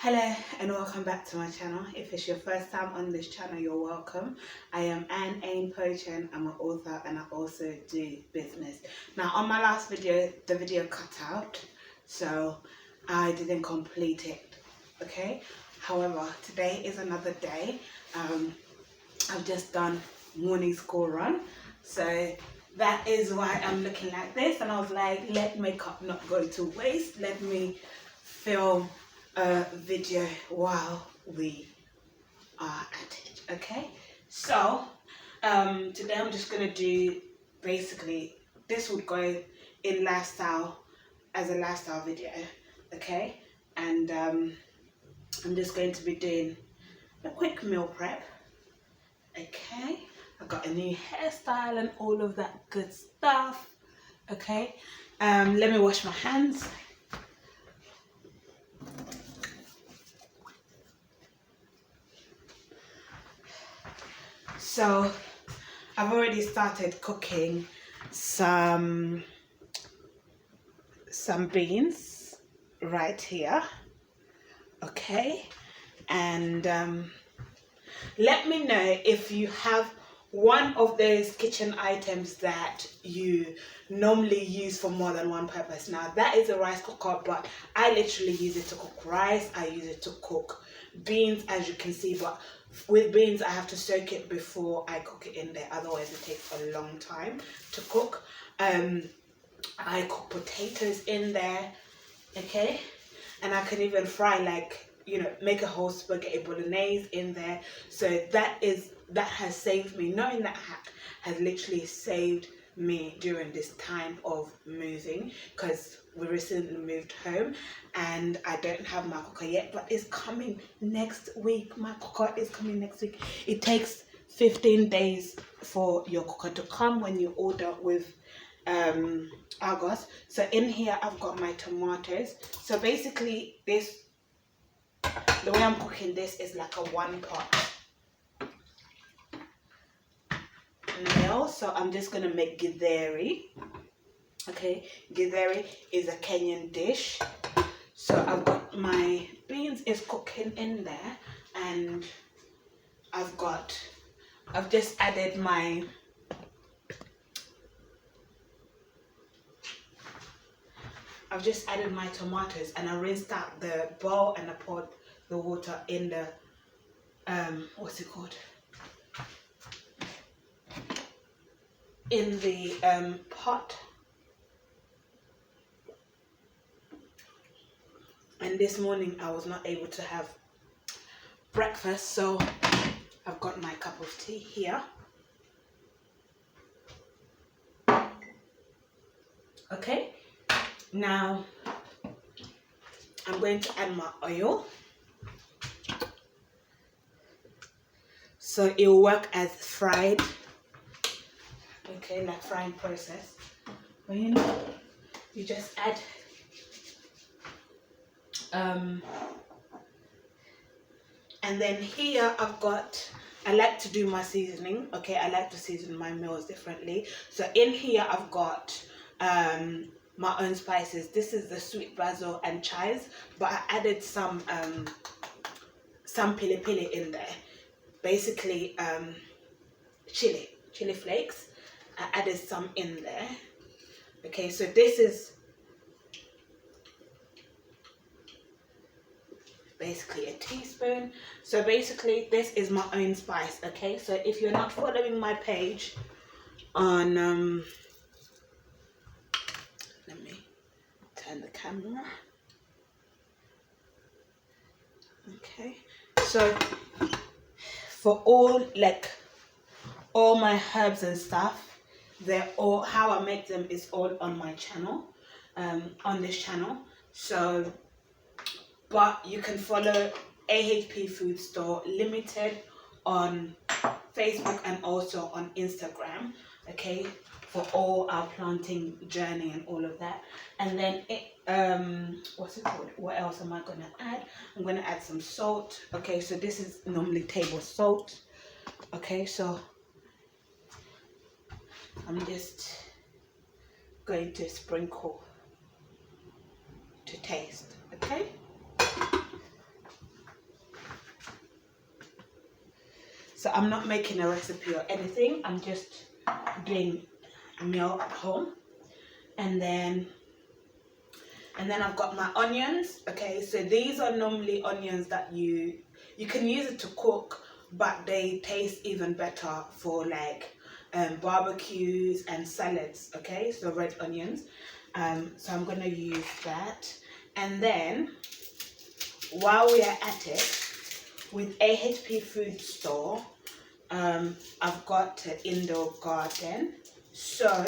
Hello and welcome back to my channel. If it's your first time on this channel, you're welcome. I am A.H.P. I'm an author and I also do business. Now on my last video, the video cut out, so I didn't complete it, okay? However, today is another day. I've just done morning school run, so that is why I'm looking like this, and I was like, let makeup not go to waste, let me film a video while we are at it. Okay, so today I'm just gonna do, basically this would go in lifestyle, as a lifestyle video, okay? And I'm just going to be doing a quick meal prep. Okay, I got a new hairstyle and all of that good stuff. Okay, let me wash my hands. So I've already started cooking some beans right here, okay? And let me know if you have one of those kitchen items that you normally use for more than one purpose. Now that is a rice cooker, but I literally use it to cook rice, I use it to cook beans, as you can see, but with beans I have to soak it before I cook it in there, otherwise it takes a long time to cook. I cook potatoes in there, okay? And I can even fry, like, you know, make a whole spaghetti bolognese in there. So that has saved me. Knowing that has literally saved me during this time of moving, because we recently moved home and I don't have my cooker yet, but it's coming next week. My cooker is coming next week. It takes 15 days for your cooker to come when you order with Argos. So in here I've got my tomatoes. So basically the way I'm cooking this is like a one pot meal. So I'm just gonna make githeri. Okay, githeri is a Kenyan dish. So I've got my beans is cooking in there, and I've just added my tomatoes, and I rinsed out the bowl and I poured the water in the what's it called, in the pot. And this morning I was not able to have breakfast, so I've got my cup of tea here. Okay, now I'm going to add my oil, so it will work as fried, okay, like frying process. But you know, you just add and then here I like to do my seasoning, okay? I like to season my meals differently. So in here I've got my own spices. This is the sweet basil and chives, but I added some pili pili in there. Basically chili flakes. I added some in there. Okay, so this is basically a teaspoon. So basically this is my own spice, okay? So if you're not following my page on let me turn the camera. Okay, so for all my herbs and stuff, they're all, how I make them is all on my channel, on this channel. So but you can follow A.H.P Food Store Limited on Facebook and also on Instagram, okay, for all our planting journey and all of that. And then what's it called? What else am I gonna add? I'm gonna add some salt. Okay, so this is normally table salt. Okay, so I'm just going to sprinkle to taste. Okay. So I'm not making a recipe or anything. I'm just doing a meal at home. And then I've got my onions. Okay, so these are normally onions that you can use it to cook, but they taste even better for like barbecues and salads. Okay, so red onions. So I'm gonna use that. And then while we are at it, with A.H.P food store, I've got an indoor garden. So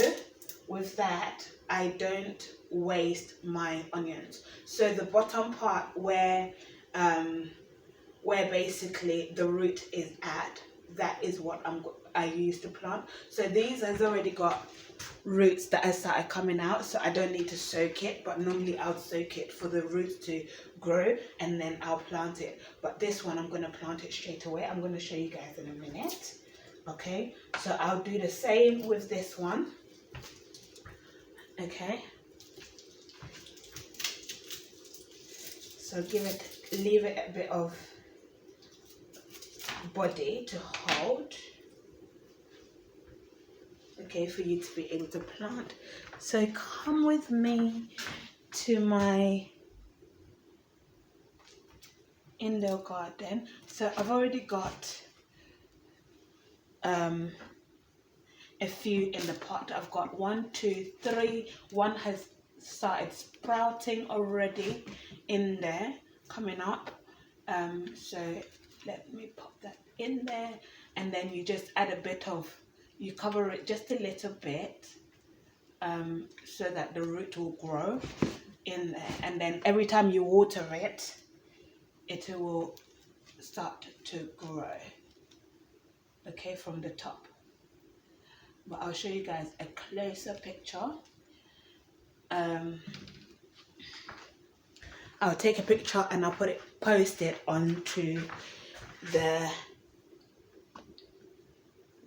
with that, I don't waste my onions. So the bottom part where basically the root is at, that is what I use to plant. So these has already got roots that have started coming out, so I don't need to soak it, but normally I'll soak it for the roots to grow and then I'll plant it. But this one I'm going to plant it straight away. I'm going to show you guys in a minute. Okay, so I'll do the same with this one. Okay, so leave it a bit of body to hold. Okay, for you to be able to plant. So come with me to my indoor garden. So I've already got a few in the pot. I've got 1, 2, 3. One has started sprouting already in there, coming up. So let me pop that in there, and then you just add a bit of, you cover it just a little bit, so that the root will grow in there, and then every time you water it, it will start to grow. Okay, from the top. But I'll show you guys a closer picture. I'll take a picture and I'll post it onto the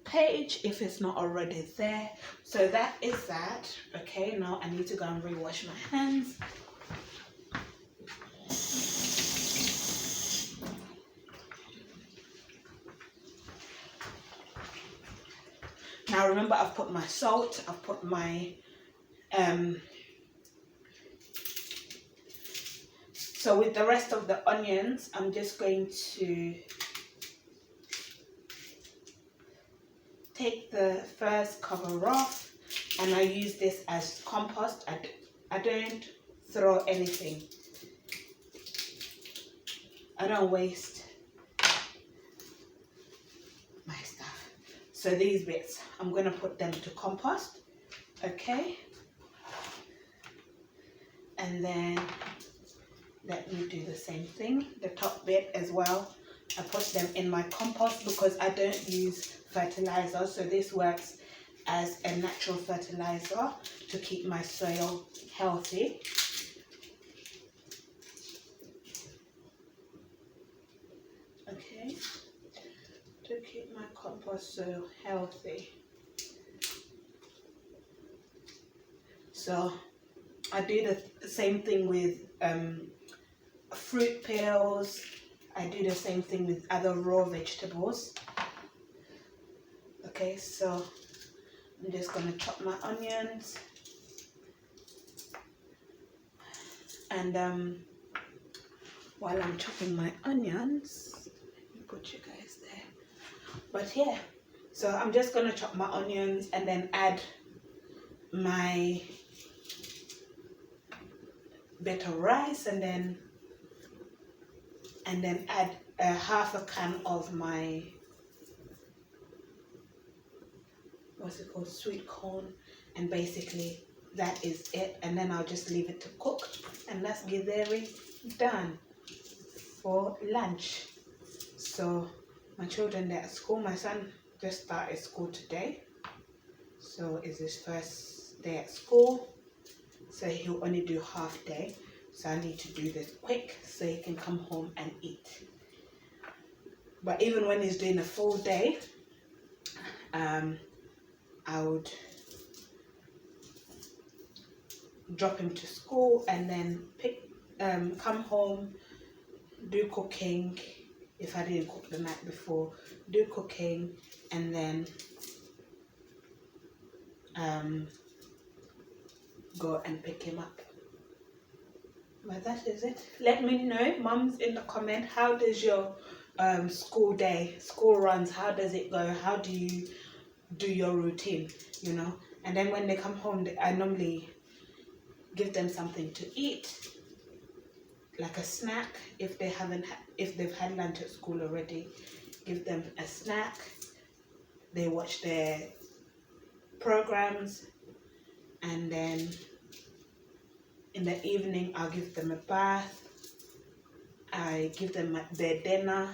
page if it's not already there. So that is that. Okay, now I need to go and rewash my hands. Now remember, I've put my salt, I've put my so with the rest of the onions, I'm just going to take the first cover off, and I use this as compost. I don't throw anything. I don't waste my stuff. So these bits, I'm going to put them to compost. Okay. And then let me do the same thing, the top bit as well. I put them in my compost because I don't use fertilizer, so this works as a natural fertilizer to keep my soil healthy. Okay, to keep my compost soil healthy. So I do the same thing with fruit peels. I do the same thing with other raw vegetables. Okay, so I'm just going to chop my onions, and while I'm chopping my onions, let me put you guys there. But yeah, so I'm just going to chop my onions and then add my bit of rice, and then add half a can of my, what's it called, sweet corn, and basically that is it. And then I'll just leave it to cook, and that's githeri done for lunch. So my children, they're at school. My son just started school today, so it's his first day at school, so he'll only do half day. So I need to do this quick so he can come home and eat. But even when he's doing a full day, I would drop him to school and then come home, do cooking, if I didn't cook the night before, do cooking, and then go and pick him up. But that is it. Let me know, mums, in the comment, how does your school runs, how does it go? How do you do your routine, you know? And then when they come home, I normally give them something to eat, like a snack. If they've had lunch at school already, give them a snack. They watch their programs, and then in the evening I'll give them a bath. I give them their dinner,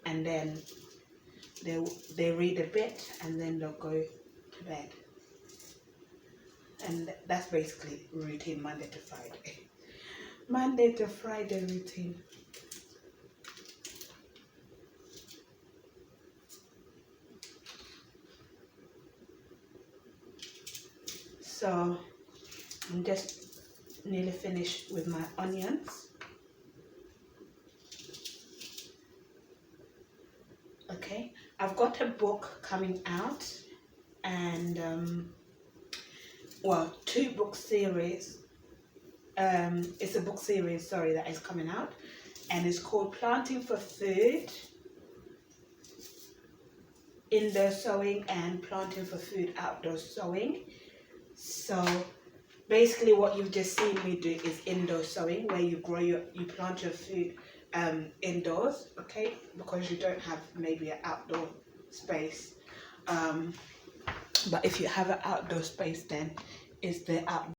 and then they read a bit, and then they'll go to bed. And that's basically routine, Monday to Friday. Monday to Friday routine. So I'm just nearly finished with my onions. Okay, I've got a book coming out, and well, 2 book series. It's a book series, sorry, that is coming out, and it's called Planting for Food, Indoor Sowing, and Planting for Food, Outdoor Sowing. So basically what you've just seen me do is indoor sowing, where you plant your food indoors, okay, because you don't have maybe an outdoor space. But if you have an outdoor space, then it's the outdoor